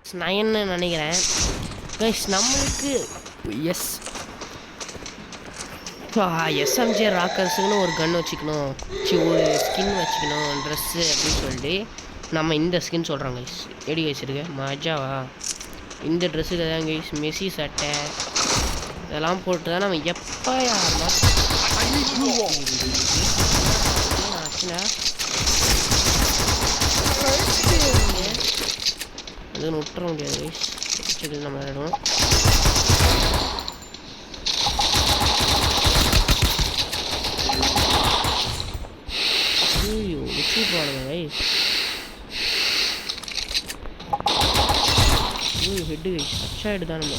9ன்னு நினைக்கிறேன் கைஸ். நம்மளுக்கு S SMJ ராக்கர்ஸுக்குன்னு ஒரு கன் வச்சுக்கணும், ஒரு ஸ்கின் வச்சுக்கணும், ட்ரெஸ்ஸு அப்படின்னு சொல்லிட்டு நம்ம இந்த ஸ்கின் சொல்கிறோம் கைஸ். எப்படி கைஸ் இருக்கு மஜாவா? இந்த ட்ரெஸ்ஸுக்கு தான் கைஸ் மெஸ்ஸி சட்டை இதெல்லாம் போட்டு தான் நம்ம எப்போ யாருன்னா ஆச்சுன்னா அதுன்னு விட்டுற முடியாது கைஸ். சரி நம்ம விளையாடுவோம். ஐயோ விட்டுருப்பானுங்க கைஸ். ஐயோ ஹெட்டு கைஸ் டச் ஆகிட்டு தான் நம்ம.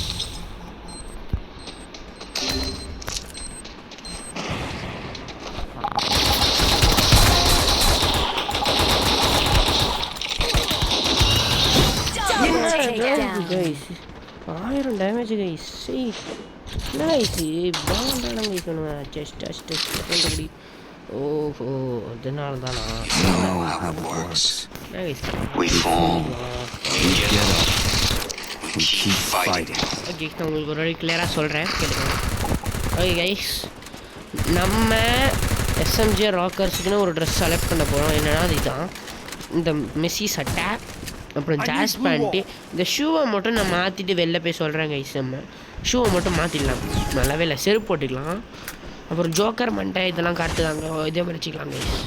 Guys 1000 damage guys. என்ன கைஸ் பாண்டான கைஸ் பண்ணுவேன் ஜஸ்ட் அப்படி. ஓஹோ அதனால தானா? ஓகே நான் உங்களுக்கு ஒரு வழி கிளியராக சொல்கிறேன் கேட்டுக்கோங்க. ஓகே கைஸ், நம்ம எஸ்எம்ஜே ராக்கர்ஸுக்குன்னு ஒரு ட்ரெஸ் செலக்ட் பண்ண போகிறோம். என்னன்னா இதுதான், இந்த மெஸ்ஸி சட்டை அப்புறம் ஜாஸ் பேண்ட்டு. இந்த ஷூவை மட்டும் நான் மாற்றிட்டு வெளில போய் சொல்கிறேன் கைஸ். நம்ம ஷூவை மட்டும் மாற்றிடலாம், நல்லாவே இல்லை, செருப்பு போட்டுக்கலாம். அப்புறம் ஜோக்கர் மண்டை இதெல்லாம் காட்டுதாங்க, இதே மாதிரி வச்சுக்கலாம் கைஸ்.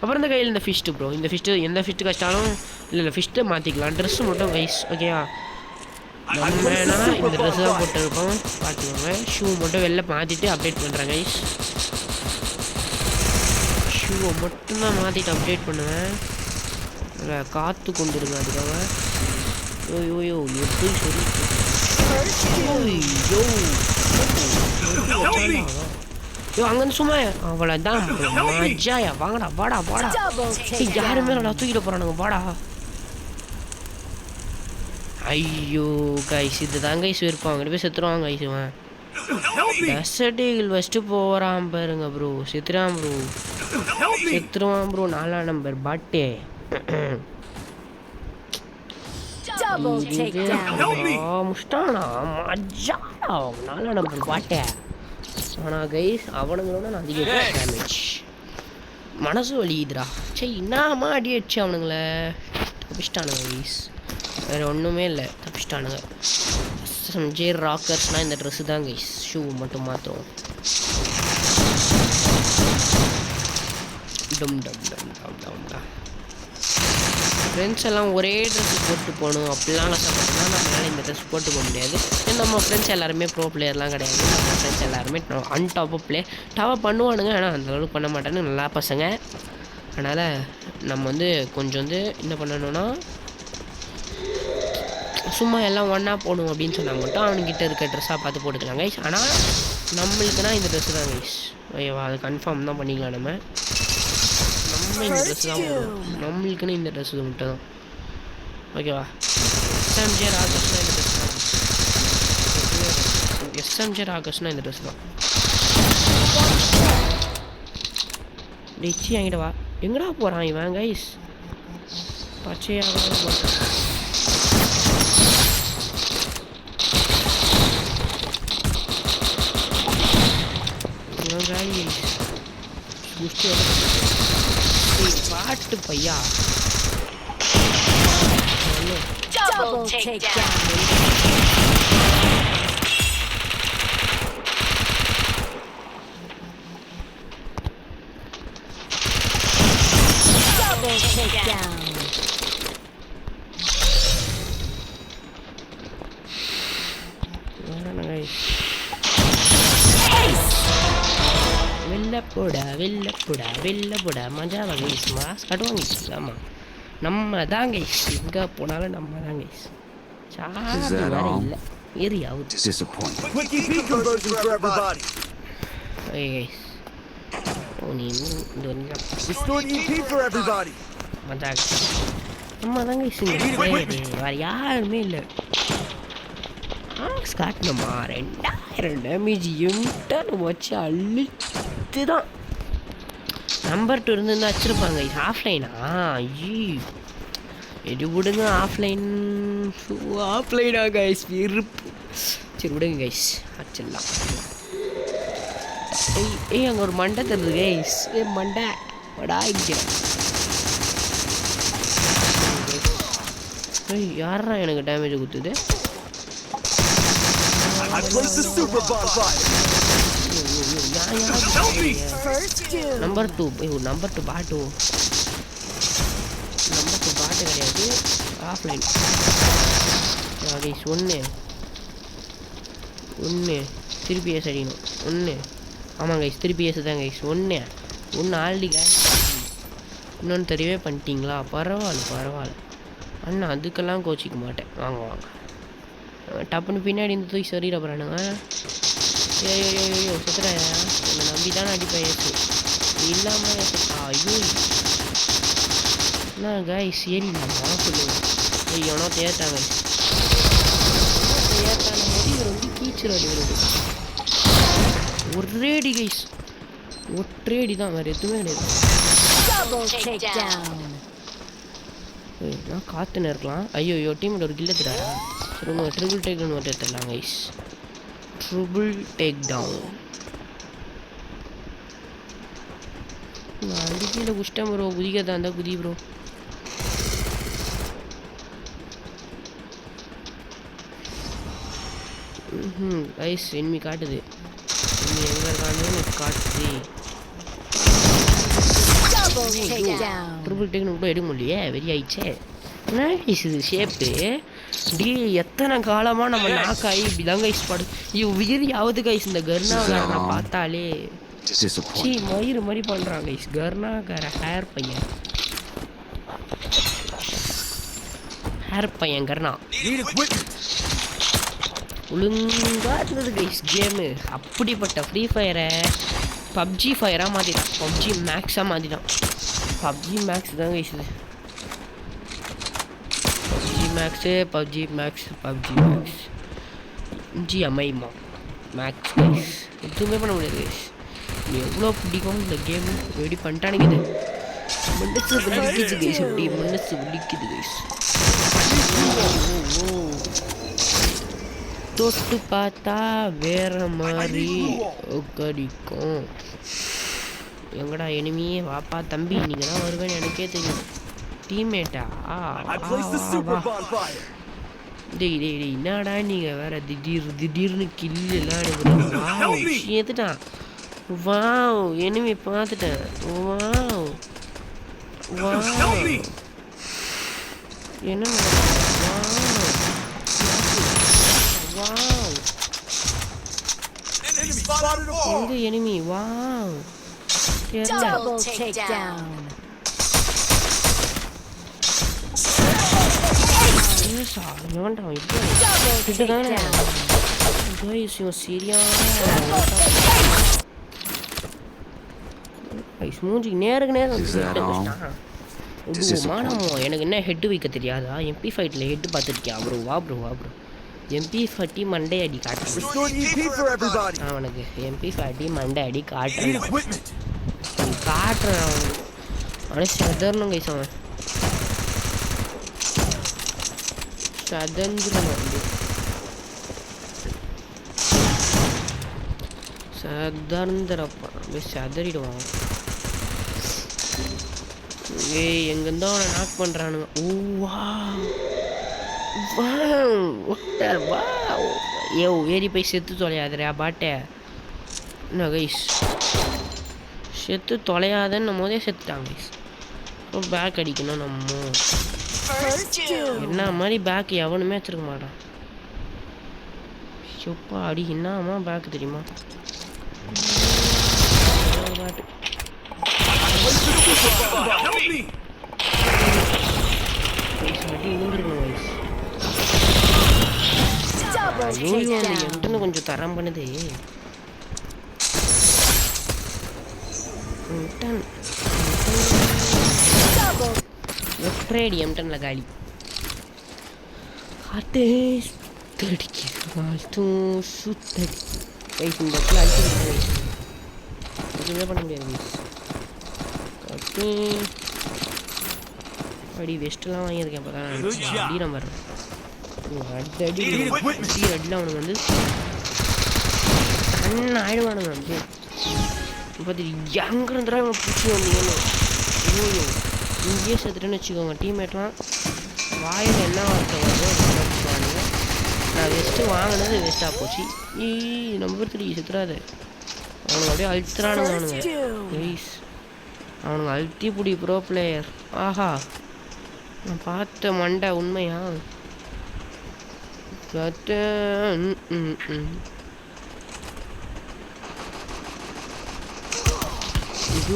அப்புறம் இந்த கையில் இந்த ஃபிஸ்ட்டு ப்ரோ, இந்த ஃபிஸ்ட்டு எந்த ஃபிஸ்ட்டு கஷ்டாலும் இல்லை ஃபிஸ்ட்டை மாற்றிக்கலாம், ட்ரெஸ்ஸு மட்டும் கைஸ். ஓகேவா? நம்ம வேணா இந்த ட்ரெஸ்ஸு தான் போட்டுருப்போம் பார்த்துக்கோங்க. ஷூ மட்டும் வெளில மாற்றிட்டு அப்டேட் பண்ணுறேன் கைஸ். ஷூவை மட்டும்தான் மாற்றிட்டு அப்டேட் பண்ணுவேன். காற்று கொண்டுடுங்க அதுக்காக. யோ எப்படி சொல்லி யோ அங்கேருந்து சும்மா அவ்வளோதான் மஜாயா. வாங்கடா வாடா யாருமே நல்லா தூக்கிட்டு போகிறானுங்க வாடா. ஐயோ கைஸ் இதுதான் கைஸ் இருப்பான், அங்கிட்ட போய் செத்துருவாங்க கைஸ். இவன் டெசர்ட்டிகள் ஃபஸ்ட்டு போகிறான் பாருங்க ப்ரோ, செத்துறான் ப்ரோ 4ஆம் நம்பர் பாட்டே. முஷ்டானா மஜா 4ஆம் நம்பர் பாட்டே. ஆனால் கைஸ் அவனுங்களோட நான் அதிக டேமேஜ், மனசு வலிக்குதுடா. சரி என்னமா அடி அடிச்சு அவனுங்கள தப்பிச்சிட்டானுங்க கைஸ், வேறு ஒன்றுமே இல்லை, தப்பிச்சிட்டானுங்க. எஸ்எம்ஜே ராக்கர்ஸ்னால் இந்த ட்ரெஸ்ஸு தான் கைஸ். ஷூ மட்டும் மாற்றுவோம். ஃப்ரெண்ட்ஸ் எல்லாம் ஒரே ட்ரெஸ்ஸு போட்டு போகணும் அப்படிலாம் கஷ்டப்பட்டுனா நம்மளால் இந்த ட்ரெஸ் போட்டு போக முடியாது. நம்ம ஃப்ரெண்ட்ஸ் எல்லாருமே ப்ரோ பிளேயர்லாம் கிடையாது. நம்ம ஃப்ரெண்ட்ஸ் எல்லாருமே அன்டாப் பிளே டாப் பண்ணுவானுங்க, ஆனால் அந்தளவுக்கு பண்ண மாட்டானு நல்லா பசங்க. அதனால் நம்ம வந்து கொஞ்சம் வந்து என்ன பண்ணணும்னா சும்மா எல்லாம் ஒன்றா போகணும் அப்படின்னு சொன்னால் மட்டும் அவனுக்கிட்ட இருக்க ட்ரெஸ்ஸாக பார்த்து போட்டுக்கலாம் கைஸ். ஆனால் நம்மளுக்குனா இந்த ட்ரெஸ்ஸு தான் கைஸ். ஓகேவா? அது கன்ஃபார்ம் தான் பண்ணிக்கலாம். நம்ம இந்த ட்ரெஸ் தான் போடுவோம், நம்மளுக்குன்னு இந்த ட்ரெஸ் மட்டும் தான். ஓகேவா? எஸ்எம்ஜே ராகர்ஸ்னால் இந்த ட்ரெஸ் தான். எஸ்எம்ஜே ராகர்ஸ்னால் இந்த ட்ரெஸ் தான். டிச்சி என்கிட்ட வா. எங்கடா போகிறான் இவன் கைஸ்? பச்சையாக போகிறான். பாட்டு பையா வெளில போடா மஜாவா கைஸ். மாஸ் கட்டுவாங்க. ஆமாம் நம்ம தான் கைஸ், எங்கே போனாலும் நம்ம தான் கைஸ். சார்ஜ் வேறு இல்லை, ஏரியா நீ மஜா நம்ம தான் கைஸ். வேறு யாருமே இல்லை. ஆக்ஸ் காட்டணுமா 2000 டேமேஜ் என்கிட்ட வச்சு அழித்து தான். நம்பர் 2 இருந்து வச்சுருப்பாங்க ஆஃப்லைனா. ஐயோ இது விடுங்க ஆஃப்லைன் ஆஃப்லைனா கைஸ் இருப்பு. சரி விடுங்க கைஸ் ஆச்சிடலாம். ஏய் அங்கே ஒரு மண்டை தருது கைஸ். மண்டை வடா இங்கே. ஏய் யாரா எனக்கு டேமேஜ் கொடுத்துது? நம்பர் 2 நம்பர் 2 பாட்டு கிடையாது ஆஃப்லைன் கைஸ். ஒன்று திருப்பி ஏஸ் அடிக்கணும். ஒன்று ஆமாம் கைஸ் திருப்பி ஏசு தான் கைஸ். ஒன்று ஆல்ரெடி கேஸ் இன்னொன்று தெரியவே பண்ணிட்டீங்களா? பரவாயில்ல அண்ணா அதுக்கெல்லாம் கோச்சிக்க மாட்டேன். வாங்க டப்புன்னு பின்னாடி இந்த தூக்கி சொல்லிட போகிறானுங்க. ஐயோ சுத்துறேன் என்னை நம்பி தானே அடிப்பேன் ஏசு இல்லாமல் ஏசுப்பா. ஐயோ என்ன கைஸ் சரி நான் சொல்லுவேன். ஐயோனா தேர்த்தாங்க இவர் வந்து கீச்சர் அடி வருது. ஒரேடி கைஸ் ஒற்றேடி தான், வேறு எதுவுமே கிடையாது. நான் காத்துன்னு இருக்கலாம். ஐயோ டீமில் ஒரு கில்ல தராரா? சரி ட்ரிபிள் டேக் டவுன் மட்டும் எடுத்துடலாம் கைஸ். ட்ரிபிள் டேக் டவுன் நான் அடிக்கல குஷ்டம் ப்ரோ. குதிக்கதான் இருந்தால் குதி ப்ரோ. கைஸ் எனிமி காட்டுது. எனிமி எங்கே இருக்கான்னு எனக்கு காட்டுது. ட்ரிபிள் டேக்னு கூட எடுக்க முடியலையே. வெறி ஆயிடுச்சே. என்ன கைஸ் இது ஷேப்பு? டி எத்தனை காலமாக நம்ம நாக்காயி இப்படி தான் கைஸ் பாடு. உயிரியாவது கைஸ் இந்த கர்னாகாரனை பார்த்தாலே சி மயிறு மாதிரி பண்ணுறான் கைஸ். கர்னாகார ஹேர் பையன் கர்னா ஒழுங்காக இருந்தது கைஸ் கேமு. அப்படிப்பட்ட ஃப்ரீ ஃபயரை பப்ஜி ஃபயராக மாற்றிட்டான். பப்ஜி மேக்ஸாக மாற்றிட்டான். பப்ஜி மேக்ஸ் தான் கைஸ் இது. பப்ஜி மேக்ஸ் அம்மைமா மேக்ஸ் கைஸ். எதுவுமே பண்ண முடியாது கைஸ். நீ எவ்வளோ பிடிக்கும் இந்த கேமு ரெடி பண்ணிட்டானுங்க. இது மனசு வலிக்குது கைஸ். அப்படி மனசு வலிக்குது கைஸ். தொட்டு பார்த்தா வேற மாதிரி கடிக்கும். எங்கடா எனிமியே வாப்பா தம்பி. நீங்கள் தான் வருவேன்னு எனக்கே தெரியும். டீம்மேட்டா டேய் என்னடா நீங்கள் வேற திடீர்னு கில்லு எல்லாம் எடுக்கிறீங்க. ஏத்துட்டான். வாவ் எனிமி பார்த்துட்டேன். வாவ் என்ன எங்க எனிமி? வாவ் மூஞ்சிக்கு நேருக்கு நேரம் மானமோ. எனக்கு என்ன ஹெட்டு வைக்க தெரியாதா? MP ஃபைட்டில் ஹெட்டு பார்த்துருக்கியா ப்ரோ? வா ப்ரோ MP ஃபட்டி மண்டை அடி காட்டுறேன். அவனுக்கு MP ஃபட்டி மண்டை அடி காட்டுறேன். அவனே சதர்ணும் கைஸ். அவன் சதர்ந்துறப்பா சதறிடுவான். ஏய் எங்கேருந்தோ அவனை நாக் பண்ணுறானுங்க. ஏறி போய் செத்து தொலையாதுரா பாட்டை. என்ன கைஸ் செத்து தொலையாதன்னு போதே செத்துட்டாங்க கைஸ். பேக் அடிக்கணும் நம்ம. என்ன மாதிரி பேக் எவனுமே வச்சிருக்க மாட்டான். சொப்பா அடி என்னமா பேக் தெரியுமா? பாட்டு கொஞ்சம் தரம் பண்ணுது. ஒற்றையடி M10ல காலி. எதுவுமே பண்ண முடியாது. அடி வெஸ்ட்லாம் வாங்கியிருக்கேன் அப்போ தான் அடி நம்பர் அடி அடியில் அவனுக்கு வந்து கண்ணு ஆயிடுவானுங்க வந்து பார்த்து எங்கே இருந்தா இவனை பிடிச்சி வந்தீங்கன்னு ஐயோ இங்கேயே செத்துட்டுன்னு வச்சுக்கோங்க டீம்மேட்லாம் வாயில் என்ன வார்த்தை வருவானுங்க நான் வெஸ்ட்டு வாங்கினது வேஸ்ட்டாக போச்சு நம்ம பேர்த்துடி செத்துறாது அவனுக்கு அப்படியே அழுத்துறானுங்க அவனுங்க ப்ளீஸ் அவனுங்க அழுத்தி பிடி ப்ரோ பிளேயர் ஆஹா நான் பார்த்த மண்டை உண்மையா கத்த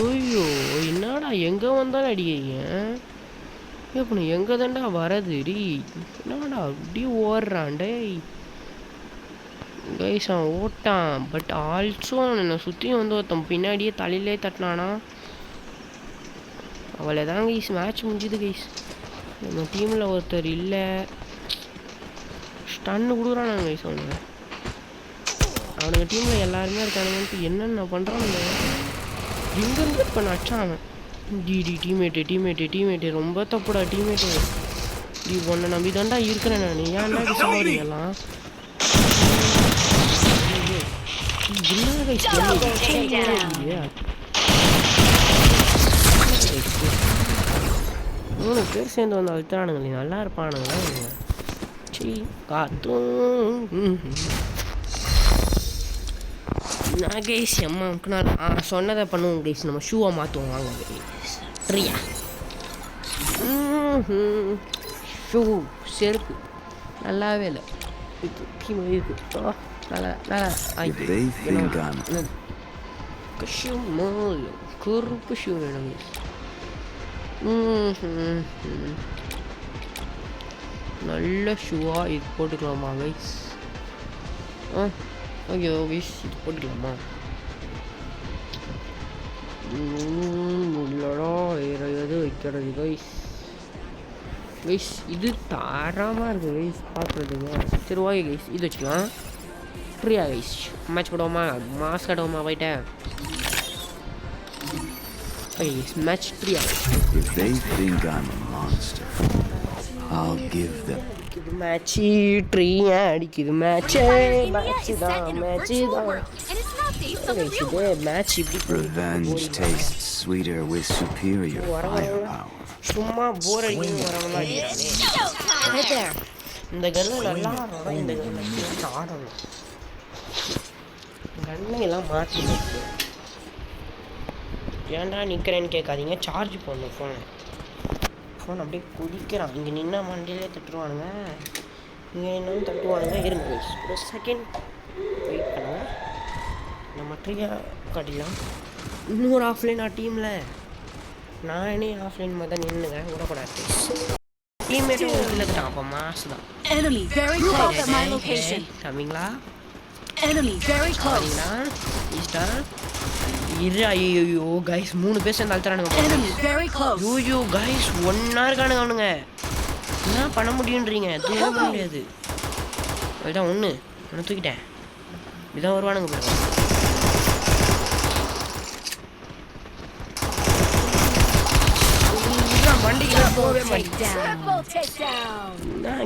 ஐயோ என்னடா எங்கே வந்தாலும் அடிங்க இப்போ நீ எங்கே தாண்டா வரது டி என்னடா அப்படியே ஓடுறான் டேய் கைஸ் அவன் ஓட்டான் பட் ஆல்சோ என்னை சுற்றியும் வந்து ஒருத்தன் பின்னாடியே தலையிலே தட்டினானா அவளை தான் கைஸ் மேட்ச் முடிஞ்சுது கைஸ் நம்ம டீமில் ஒருத்தர் இல்லை ஸ்டன்னு கொடுக்குறானுங்க கைஸ் அவனுங்க டீமில் எல்லாருமே இருக்கானுங்கன்ட்டு என்னென்ன பண்ணுறானுங்க எங்கேருந்து இப்போ நச்சான் டி டீம்மேட்டு ரொம்ப தப்புடா டீம்மேட்டு டி ஒன்றை நம்பி தாண்டா இருக்கிறேன் நான் ஏன்டா இது சொல்லுறீங்கலாம் மூணு பேர் சேர்ந்து வந்து அழுத்தானுங்க நீ நல்லா இருப்பானுங்களா சீ காத்தும் நான் கைஸ் அம்மாவுக்கு நான் சொன்னதை பண்ணுவோம் கைஸ் நம்ம ஷூவை மாற்றுவோம் வாங்க ஃப்ரீயா ஷூ செருப்பு நல்லாவே இல்லை இருக்கு நல்லா நல்லா ஷூ கருப்பு ஷூ வேணும் நல்ல ஷூவாக இது போட்டுக்கலாமா கைஸ் ஓகே கைஸ் இது போட்டுக்கலாமா இல்லடா வேறு எது வைக்கிறது கைஸ் கைஸ் இது தாராளமாக இருக்குது கைஸ் பார்க்குறதுக்கு சரி ஓகே கைஸ் இது வச்சுக்கலாம் ஃப்ரீயா கைஸ் மேட்ச் போடுவோமா மாஸ்க் ஆடுவோமா போயிட்டேன் ஓகே கைஸ் மேட்ச் ஃப்ரீயா மேட்சி ட்ரீயா அடிக்குது மேட்ச் தான் மேட்ச் சும்மா போர் அடிக்கணும் வரவெல்லாம் அடிக்கிறானே இந்த கன்னு நல்லா ஆடணும் இந்த கன்னு ஆடணும் கண்ணையெல்லாம் மாற்றி வச்சு ஏன்டா நிற்கிறேன்னு கேட்காதீங்க சார்ஜ் பண்ணணும் ஃபோன் அப்படியே குதிக்கிறான் இங்கே நின்னா மண்டியிலே தட்டுருவானுங்க இங்கே இன்னும் தட்டுவானுங்க இருங்க ஒரு செகண்ட் வெயிட் பண்ணுங்க நம்ம ட்ரீயாக காட்டிடலாம் இன்னொரு ஆஃப்லைன் டீமில் நானே ஆஃப்லைன் மாதிரி தான் நின்றுங்க விடக்கூடாது டீம்மேட்டும் இதில் இருக்கான் அப்போ மாசு தான் கம்மிங்களா சரிங்களா ஈஸ்டா இரு ஐயோ கைஸ் 3 பேர் சேர்ந்து அழுத்துறானுங்க ஐயோ கைஸ் ஒன்றா இருக்கானுங்க அவனுங்க என்ன பண்ண முடியுன்றீங்க தூக்க பண்ண முடியாது அதுதான் ஒன்று நான் தூக்கிட்டேன் இதான் வருவானுங்க போய் வண்டிக்கு போகவே மாட்டேன்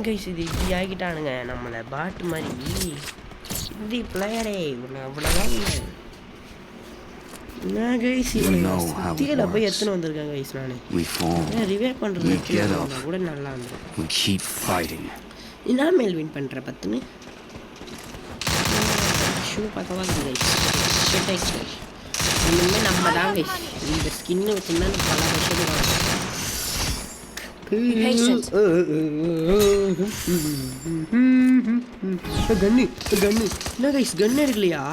கைஸ் இது இப்படி ஆகிட்டானுங்க நம்மளை பாட்டு மாதிரி இது பிளேயரே அவ்வளோதான் நான் கைஸ் தீயில போய் எத்தனை வந்திருக்காங்க கைஸ் நான் ரிவே பண்ணுறது கூட நல்லா இருந்தேன் என்ன மேல் வின் பண்ணுற பத்துன்னு ஷூ பார்க்கவா கைஸ் இனிமேல் நம்ம தான் கைஸ் இந்த ஸ்கின்னு வச்சுருந்தா பல வருஷத்துக்கு கன்னு என்ன கைஸ் கன்னு இருக்குல்லையா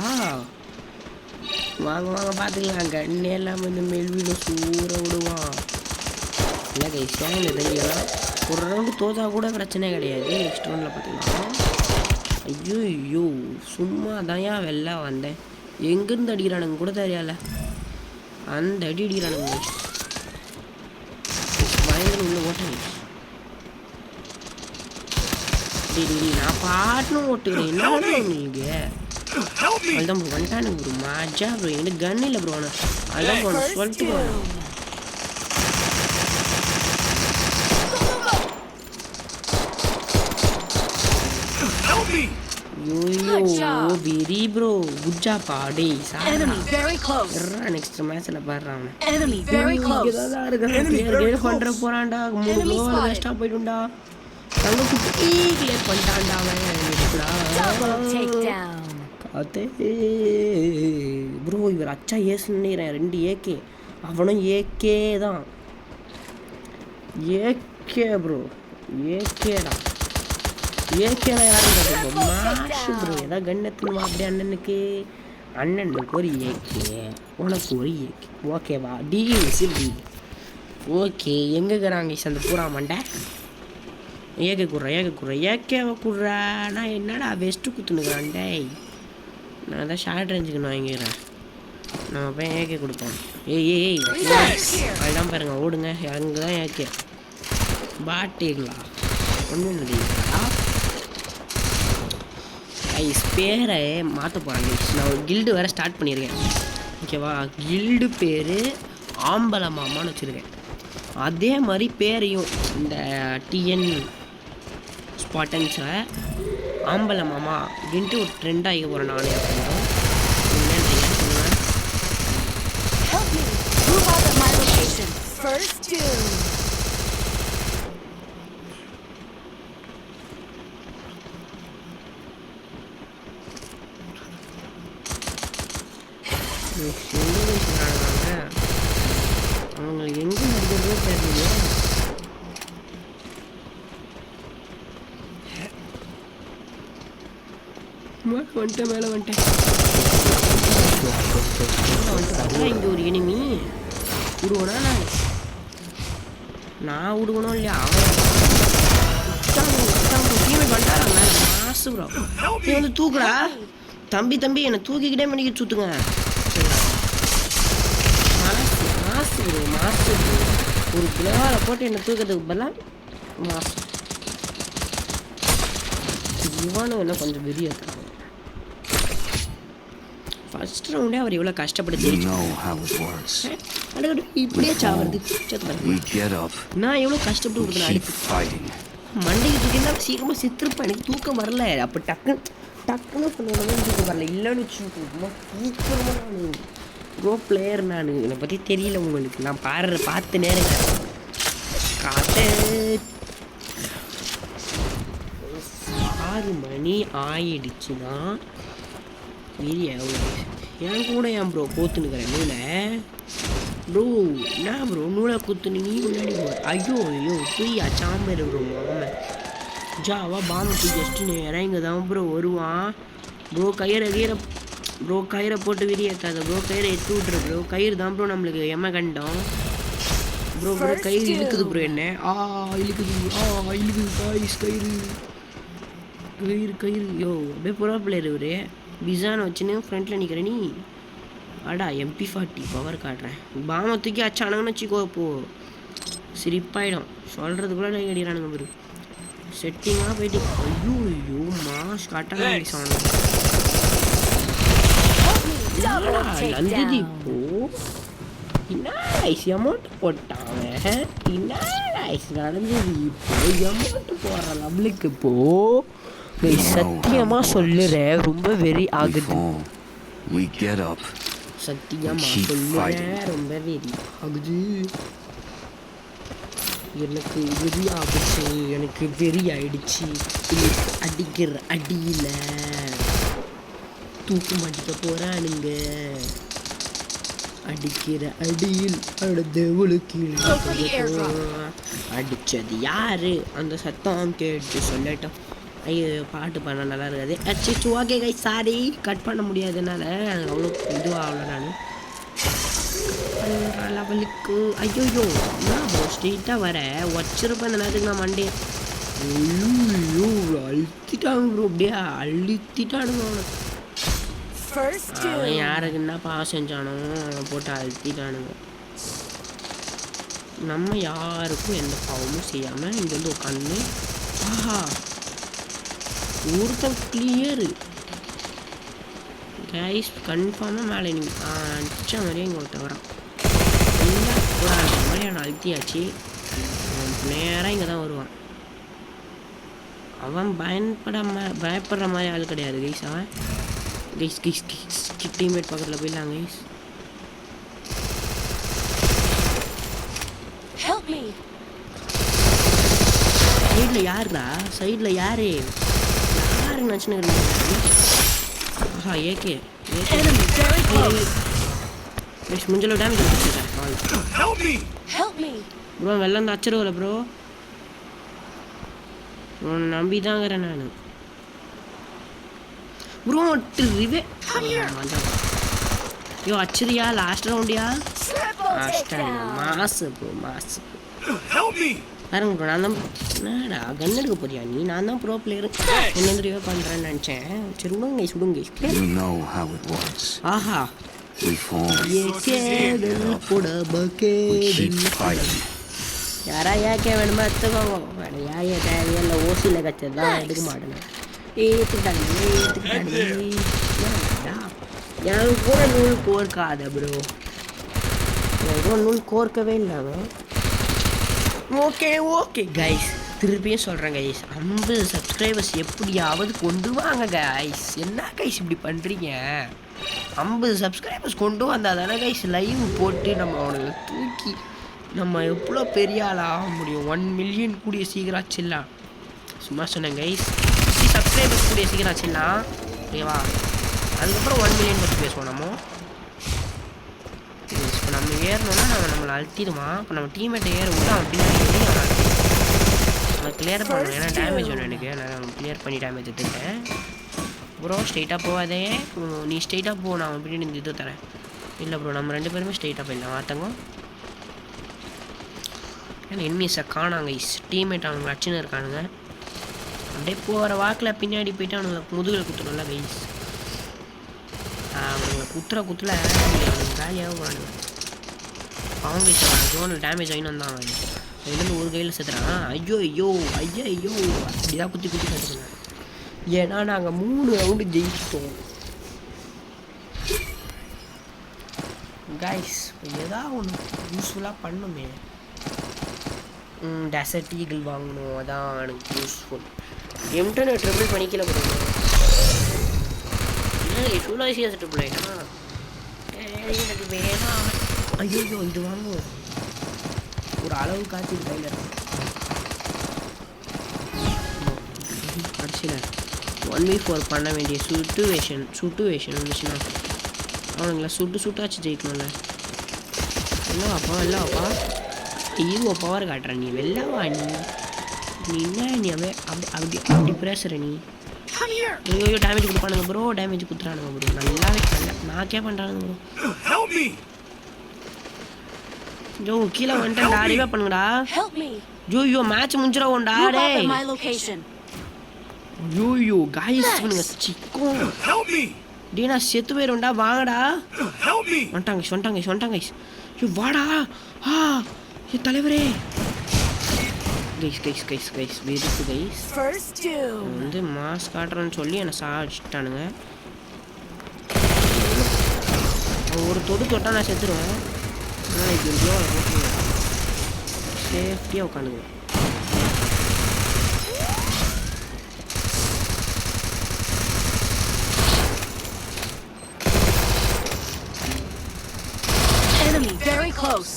வாங்க வாங்க பார்த்துக்கலாம் கண்ணே எல்லாம் வந்து மெல்வியில் சூற விடுவான் இல்லை கைஸ் சேனல் தெரியும் ஒரு ரவுண்டு தோதா கூட பிரச்சனை கிடையாது நெக்ஸ்ட் ரவுண்டில் பார்த்துக்கலாம் ஐயோ சும்மா தான்யா வெளில வந்தேன் எங்கேருந்து அடிக்கிறானுங்க கூட தெரியல அந்த அடி அடிக்கிறானுங்க பயங்கர உள்ள ஓட்டேன் நான் பாட்டுன்னு ஓட்டுக்கிறேன் என்ன உங்களுக்கு அதுதான் வந்துட்டானுங்க ப்ரோ மாஜா ப்ரோ எனக்கு கன் இல்லை ப்ரோ ஆனால் அதுதான் ப்ரோ சொல்லிட்டு yo yo very bro good job டே சாரா நெக்ஸ்ட் மேட்ச்ல பாடுறான் பண்ற போறான்டா 3 கோல் வேஸ்டா போயிடும்டா தங்க குட்டி கிளியர் பண்ணிட்டான்டா அவன் ப்ரோ இவர் அச்சா ஏசுன்னு 2 ஏகே அவனும் ஏகே தான் ஏகே ப்ரோ ஏகேடா ஏகேல யாரும் கிடைக்கும் மாஷு ப்ரோ ஏதாவது கண்ணத்துமா அப்படியே அண்ணனுக்கு ஒரு ஏகே உனக்கு ஒரு ஏகே ஓகேவா டிசி ஓகே எங்கே இருக்கிறாங்க அந்த பூரா மண்டை ஏகே குடுறா ஏகேவை குடுறா நான் என்னடா வெஸ்ட்டு குத்துனுக்குறான் டேய் நான் தான் ஷார்ட் ரேஞ்சுக்கு நான் வாங்கிக்கிறேன் நம்ம போய் ஏகே கொடுப்போம் ஏய் அதுதான் பாருங்க ஓடுங்க அங்கே தான் ஏகே பாட்டிங்களா ஒன்றும் இல்லைங்களா ஐஸ் பேரை மாற்ற போகிறாங்க நான் ஒரு கில்டு வேறு ஸ்டார்ட் பண்ணியிருக்கேன் ஓகேவா கில்டு பேர் ஆம்பளை மாமான்னு வச்சுருக்கேன் அதே மாதிரி பேரையும் இந்த டிஎன் ஸ்பாட்டன்ஸில் ஆம்பளை மாமா அப்படின்ட்டு ஒரு ட்ரெண்ட் ஆகி போகிறேன் நானே அப்படின்னா அவங்க எங்கே நடக்கிறதோ தெரியல வந்துட்டேன் மேலே வந்துட்டேன் இங்கே ஒரு எனிமி விடுவனா நான் விடுவணும் இல்லையா அவன் வந்துட்டாராங்க மாசு ப்ரோ நீ வந்து தூக்குடா தம்பி என்னை தூக்கிக்கிட்டே மணிக்கு சுற்றுங்க மாசு ஒரு கிலோவில் போட்டு என்னை தூக்கிறதுக்கு பதிலாக மாசு இவனும் என்ன கொஞ்சம் வெறியா இருக்காங்க ஃபர்ஸ்ட் ரவுண்டே அவர் இவ்வளோ கஷ்டப்பட்டு ஜெயிச்சு இப்படியே சாவது நான் எவ்வளோ கஷ்டப்பட்டு கொடுத்தேன் அடுத்து மண்டைக்கு தூக்கினா சீக்கிரமாக சித்திருப்பேன் எனக்கு தூக்கம் வரல அப்போ டக்குன்னு சொன்னோன்னு தூக்கம் வரல இல்லைன்னு வச்சுக்கோமா தூக்கமாக ப்ரோ பிளேயர் நான் என்னை பற்றி தெரியல உங்களுக்கு நான் பார்த்து நேரம் காட்டு 6 மணி ஆயிடுச்சுன்னா என் கூட ஏன் ப்ரோ கோத்துனுக்கிறேன் நூலை ப்ரோ என்ன ப்ரோ நூலை குத்துனு நீ முன்னாடி ஐயோ புரியா சாம்பர் ப்ரோ மாமன் ஜாவா பாம்பு ஜஸ்ட்டு நேரம் இங்கே தான் ப்ரோ வருவான் ப்ரோ கயிறை போட்டு விரியேற்றாத ப்ரோ கயிறை எடுத்து விட்ரு ப்ரோ கயிறு தான் ப்ரோ நம்மளுக்கு எம்ம கண்டோம் ப்ரோ கயிறு இழுக்குது ப்ரோ என்ன இழுக்குது காய்ஸ் கயிறு யோ அப்படியே புறா பிள்ளையர் இவரு விசானை வச்சுன்னு ஃப்ரண்ட்டில் நிற்கிற நீ அடா MP40 பவர் காட்டுறேன் பாமை தூக்கி அச்சானுங்கன்னு வச்சுக்கோ போ சிரிப்பாயிடும் சொல்கிறதுக்குள்ள நான் அடிக்கிறானுங்க ப்ரோ செட்டிங்காக போயிட்டு ஐயோ மாஸ் காட்டாங்க நந்திதி போ என்ன ஐஸ் அமௌண்ட் போட்டாங்க என்ன ஐஸ் நடந்தது இப்போ அமௌண்ட் போடுற நம்மளுக்கு போ சத்தியமா சொல்லுறேன் ரொம்ப வெறி ஆகுது சத்தியமா சொல்லுறேன் ரொம்ப வெறி ஆகுது எனக்கு வெறி ஆயிடுச்சு அடிக்கிற அடியில் தூக்கு மாட்டிக்க போறானுங்க அடிக்கிற அடியில் அடுத்தவளுக்கு அடிச்சது யாரு அந்த சத்தம் கேட்டு சொல்லட்டும் ஐயோ பாட்டு பண்ண நல்லா இருக்காது அச்சிச்சு ஓகே கை சாரி கட் பண்ண முடியாதுனால அவ்வளோ இதுவாக அவ்வளோ நான் லெவலுக்கு ஐயோ நான் ஸ்ட்ரெயிட்டாக வர வச்சிருப்பேன் அந்த நேரத்துக்கு நான் மண்டே ஐயோ அழுத்திட்டாங்க ப்ரோ அப்படியே அழுத்திட்டானுங்க அவன் யாருக்கு என்ன பாவம் செஞ்சானோ அவன் போட்டு அழுத்திட்டானுங்க நம்ம யாருக்கும் எந்த பாவமும் செய்யாமல் இங்கே வந்து உட்காந்து ஆஹா ஒருத்தன் கிளியரு கைஸ் கன்ஃபார்மாக மேலே நீ அடிச்ச மாதிரியே இங்கே ஒருத்தன் வரான் இல்லை ஒரு மாதிரியான அழுத்தியாச்சு நேராக இங்கே தான் வருவான் அவன் பயப்படுற மாதிரி ஆள் கிடையாது கைஸ். அவன் கைஸ் கைஸ் கைஸ் டீம்மேட் பக்கத்தில் போயிடலாம் கைஸ். சைடில் யாருடா? சைடில் யாரு நினச்சுன்னு? ஆஹா ஏகே முஞ்சளவு டேமேஜ் கொடுத்துருக்கேன். ப்ரோ வெள்ளம் தான் அச்சிருவல ப்ரோ. நம்பி தாங்கிறேன் நான் ப்ரோ. ரிவே ஐயோ அச்சரியா லாஸ்ட் ரவுண்டியா? மாசு ப்ரோ மாசு பாருங்க ப்ரோ. நான் தான் என்னடா கன் எடுக்க போறியா நீ? நான் தான் ப்ரோ பிளேயர் என்ன ரிவே பண்ணுறேன்னு நினச்சேன். சரி விடுங்க சுடுங்க. ஆஹா யாரா ஏக்கே வேணுமா எடுத்துக்கோங்க. யாரையா தேவையில்லை ஓசியில் கச்சதான் எடுக்க மாட்டேன். ஏற்றுக்கிட்டாங்க எனக்கு கூட நூல் கோர்க்காத ப்ரோ. எனக்கு நூல் கோர்க்கவே இல்லாமல். ஓகே ஓகே கைஸ் திருப்பியும் சொல்கிறேன் கைஸ் 50 சப்ஸ்கிரைபர்ஸ் எப்படியாவது கொண்டு வாங்க கைஸ். என்ன கைஸ் இப்படி பண்ணுறீங்க? 50 சப்ஸ்கிரைபர்ஸ் கொண்டு வந்தால் தானே கைஸ் லைவ் போட்டு நம்ம அவனுக்கு தூக்கி நம்ம எவ்வளோ பெரிய ஆளாக ஆக முடியும். 1 மில்லியன் கூடிய சீக்கிரம் ஆச்சிடலாம். சும்மா சொன்னேன் கைஸ். 50 சப்ஸ்கிரைபர்ஸ் கூடிய சீக்கிரம் ஆச்சிடலாம் ஓகேவா? அதுக்கப்புறம் 1 மில்லியன் பற்றி பேசுவோம் நம்ம. இப்போ நம்ம ஏறணும்னா நம்மளை அழுத்திடுமா? இப்போ நம்ம டீம்மேட்டை ஏற விட்டு அவன் பின்னாடி அவனை நான் கிளியர் பண்ணணும். ஏன்னா டேமேஜ் வேணும் எனக்கு. நான் கிளியர் பண்ணி டேமேஜ் எடுத்துட்டேன் ப்ரோ. ஸ்ட்ரெயிட்டாக போகாதே நீ. ஸ்ட்ரெயிட்டாக போ, நான் அவன் பின்னாடி இந்த இது தரேன். இல்லை ப்ரோ நம்ம 2 பேருமே ஸ்ட்ரெயிட்டாக போயிடலாம். வாத்தங்க ஏன்னா என்மிஸை காணாங்க கைஸ். டீம்மேட் அவனுங்க அச்சுன்னு இருக்கானுங்க. அப்படியே போகிற வாக்கில் பின்னாடி போயிட்டு அவனுங்களை முதுகில் குத்துணும்ல கைஸ். அவனுங்களை குத்துற அவனுக்கு வேலையாக போகிறானுங்க. அவங்க ஜோனில் டேமேஜ் ஆகினு தான் அவன் அதுலேருந்து ஒரு கையில் சேர்த்துறான். ஐயோ அப்படிதான் குத்தி கற்றுக்கணும். ஏன்னா நாங்கள் 3 ரவுண்டு ஜெயிச்சிட்டோம் கைஸ். ஏதாவது ஒன்று யூஸ்ஃபுல்லாக பண்ணுமே. டெசர்ட் ஈகிள் வாங்கணும், அதான் எனக்கு யூஸ்ஃபுல். M10 ட்ரிபிள் பண்ணிக்கல போடுங்க. இவ்வளோ ஈஸியாக ட்ரிபிள் ஆகிட்டா எனக்கு வேணாம். ஐயோ இது வாங்குவோம் ஒரு அளவு காய்ச்சி கையில் இருக்கும். கடைசியில் 1v4 பண்ண வேண்டிய சுட்டுவேஷன் இருந்துச்சுன்னா அவனுங்கள சுட்டாச்சு ஜெயிக்கணும்ல. இல்லைவாப்பா ஈவோ பவர் காட்டுற நீ வெள்ளவா நீ என்ன நீ அப்படி பேசுகிற நீ? ஐயோ டேமேஜ் கொடுப்பானுங்க ப்ரோ. டேமேஜ் கொடுத்துறானுங்க ப்ரோ. நல்லாவே நான் கே பண்ணுறானுங்க ப்ரோ. ஜோ கீழே வந்துட்டேன்டா. ரிவே பண்ணுங்கடா. ஜோ மேட்ச் முடிஞ்சிடவோண்டா. ஐயோ காய்ஸ் பண்ணுங்க சிக்கும் டீனா செத்து போயிடும்டா. வாங்கடா. வந்துட்டாங்க ஐயோ வாடா. தலைவரே கைஸ் வெறுப்பு கைஸ். வந்து மாஸ் காட்டுறேன்னு சொல்லி என்னை சாடிச்சிட்டானுங்க. ஒரு தொட்டா நான் செத்துருவேன். ஆனால் இது போட்டுருவேன். சேஃப்டியாக உட்காந்துங்க. Very close.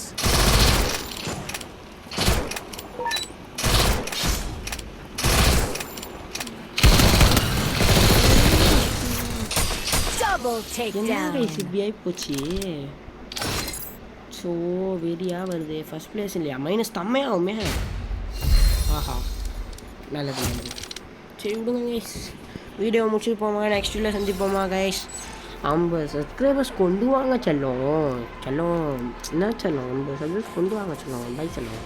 Double takedown. இப்படி ஆகிப்போச்சு. ஸோ வெறியாக வருது. ஃபஸ்ட் பிளேஸ் இல்லையா? மைனஸ் தம்மையாகுமே. ஆஹா நல்லது. சரி விடுங்க கைஸ். வீடியோ முடிச்சுப்போமா? நெக்ஸ்ட் வீடியோவில் சந்திப்போமா கைஸ்? 50 சப்ஸ்கிரைபர்ஸ் கொண்டு வாங்க செல்லும். என்ன செல்லும்? 50 சப்ஸ்கிரைபர்ஸ் கொண்டு வாங்க செல்லும். பை செல்லும்.